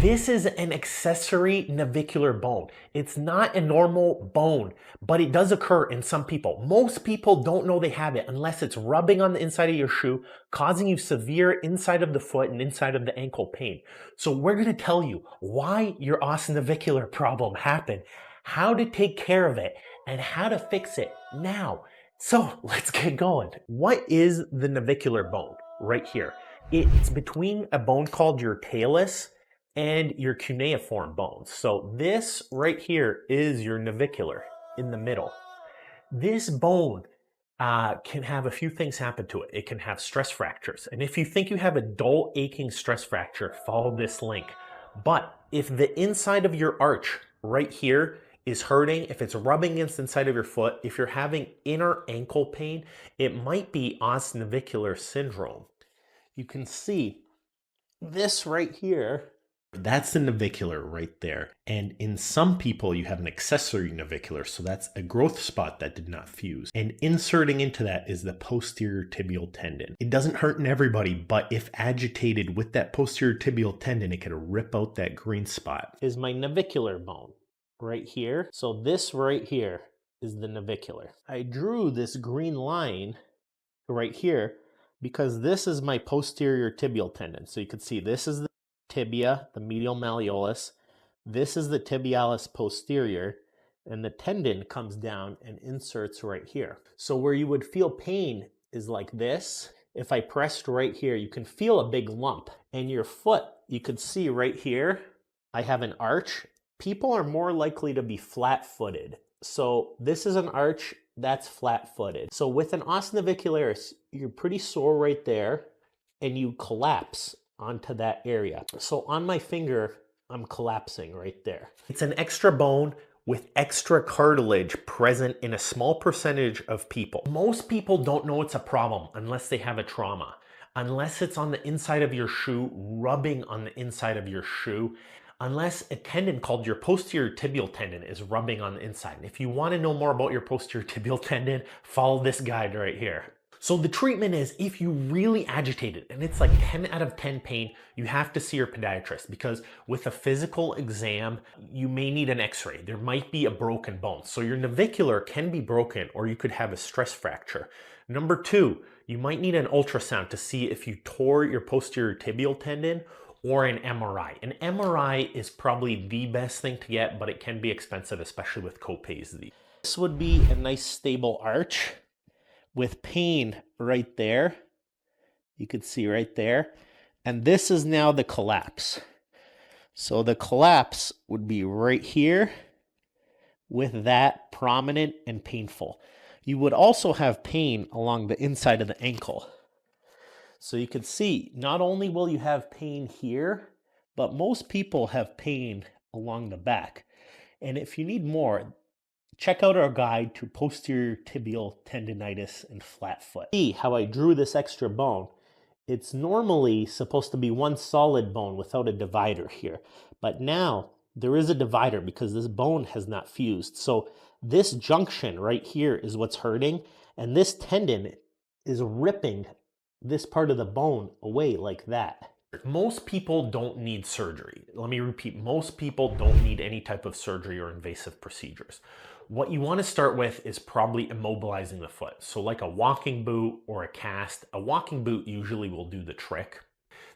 This is an accessory navicular bone. It's not a normal bone, but it does occur in some people. Most people don't know they have it unless it's rubbing on the inside of your shoe, causing you severe inside of the foot and inside of the ankle pain. So we're going to tell you why your ostinavicular problem happened, how to take care of it, and how to fix it now. So let's get going. What is the navicular bone right here? It's between a bone called your talus and your cuneiform bones. So this right here is your navicular in the middle. This bone can have a few things happen to it. It can have stress fractures. And if you think you have a dull, aching stress fracture, follow this link. But if the inside of your arch right here is hurting, if it's rubbing against the inside of your foot, if you're having inner ankle pain, it might be ostinavicular syndrome. You can see this right here. That's the navicular right there. And in some people, you have an accessory navicular. So that's a growth spot that did not fuse. And inserting into that is the posterior tibial tendon. It doesn't hurt in everybody, but if agitated with that posterior tibial tendon, it can rip out that green spot. Is my navicular bone right here. So this right here is the navicular. I drew this green line right here because this is my posterior tibial tendon. So you can see this is the tibia, the medial malleolus. This is the tibialis posterior, and the tendon comes down and inserts right here. So where you would feel pain is like this. If I pressed right here, you can feel a big lump. And your foot, you could see right here, I have an arch. People are more likely to be flat-footed. So this is an arch, that's flat-footed. So with an ostinavicular, you're pretty sore right there, and you collapse onto that area. So on my finger, I'm collapsing right there. It's an extra bone with extra cartilage present in a small percentage of people. Most people don't know it's a problem unless they have a trauma, unless it's on the inside of your shoe, rubbing on the inside of your shoe, unless a tendon called your posterior tibial tendon is rubbing on the inside. And if you want to know more about your posterior tibial tendon, follow this guide right here. So the treatment is, if you really agitate it and it's like 10 out of 10 pain, you have to see your podiatrist, because with a physical exam, you may need an x-ray. There might be a broken bone. So your navicular can be broken, or you could have a stress fracture. Number two, you might need an ultrasound to see if you tore your posterior tibial tendon, or an MRI. An MRI is probably the best thing to get, but it can be expensive, especially with copays. This would be a nice stable arch with pain right there. You could see right there. And this is now the collapse. So the collapse would be right here with that prominent and painful. You would also have pain along the inside of the ankle. So you can see, not only will you have pain here, but most people have pain along the back. And if you need more, check out our guide to posterior tibial tendinitis and flat foot. See how I drew this extra bone? It's normally supposed to be one solid bone without a divider here. But now there is a divider because this bone has not fused. So this junction right here is what's hurting. And this tendon is ripping this part of the bone away like that. Most people don't need surgery. Let me repeat, most people don't need any type of surgery or invasive procedures. What you want to start with is probably immobilizing the foot. So like a walking boot or a cast. A walking boot usually will do the trick.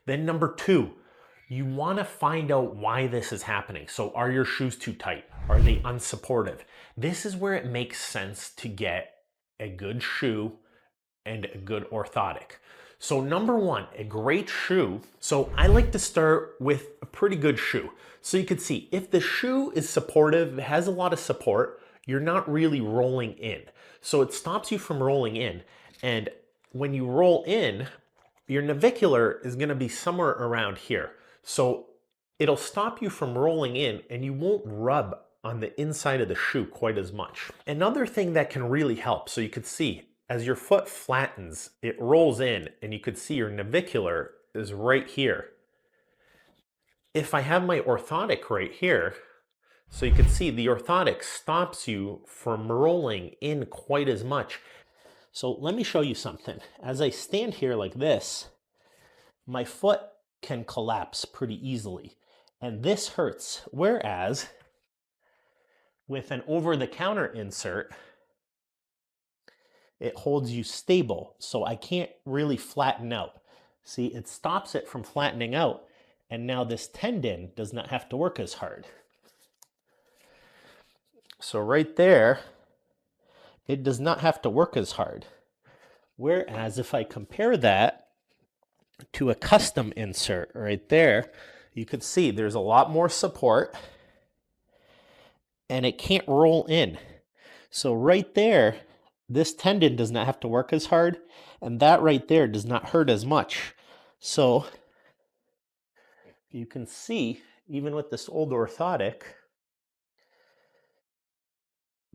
Then number two, you want to find out why this is happening. So are your shoes too tight? Are they unsupportive? This is where it makes sense to get a good shoe and a good orthotic. So number one, a great shoe. So I like to start with a pretty good shoe. So you can see if the shoe is supportive, it has a lot of support, you're not really rolling in. So it stops you from rolling in. And when you roll in, your navicular is going to be somewhere around here. So it'll stop you from rolling in, and you won't rub on the inside of the shoe quite as much. Another thing that can really help, so you could see, as your foot flattens, it rolls in, and you could see your navicular is right here. If I have my orthotic right here, so you can see the orthotic stops you from rolling in quite as much. So let me show you something. As I stand here like this, my foot can collapse pretty easily. and this hurts. Whereas with an over-the-counter insert, it holds you stable, so I can't really flatten out. See, it stops it from flattening out, and now this tendon does not have to work as hard. So right there, it does not have to work as hard. Whereas if I compare that to a custom insert right there, you could see there's a lot more support and it can't roll in. So right there, this tendon does not have to work as hard, and that right there does not hurt as much. So you can see, even with this old orthotic,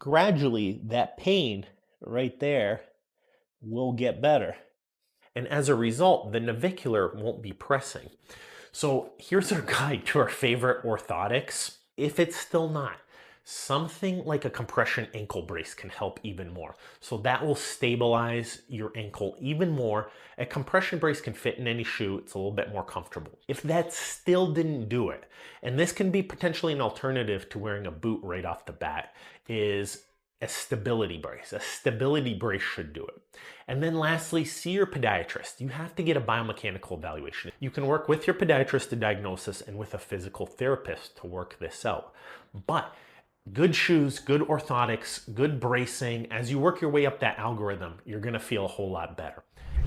gradually that pain right there will get better. And as a result, the navicular won't be pressing. So here's our guide to our favorite orthotics. If it's still not, something like a compression ankle brace can help even more. So that will stabilize your ankle even more. A compression brace can fit in any shoe. It's a little bit more comfortable. If that still didn't do it, and this can be potentially an alternative to wearing a boot right off the bat, is a stability brace. A stability brace should do it. And then lastly, see your podiatrist. You have to get a biomechanical evaluation. You can work with your podiatrist to diagnosis and with a physical therapist to work this out. But good shoes, good orthotics, good bracing. As you work your way up that algorithm, you're gonna feel a whole lot better.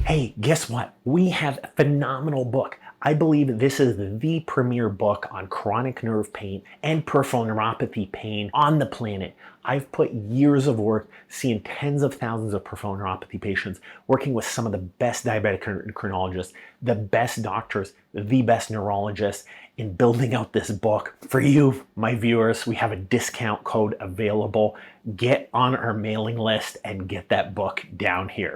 Hey, guess what? We have a phenomenal book. I believe this is the premier book on chronic nerve pain and peripheral neuropathy pain on the planet. I've put years of work seeing tens of thousands of peripheral neuropathy patients, working with some of the best diabetic endocrinologists, the best doctors, the best neurologists, in building out this book. For you, my viewers, we have a discount code available. Get on our mailing list and get that book down here.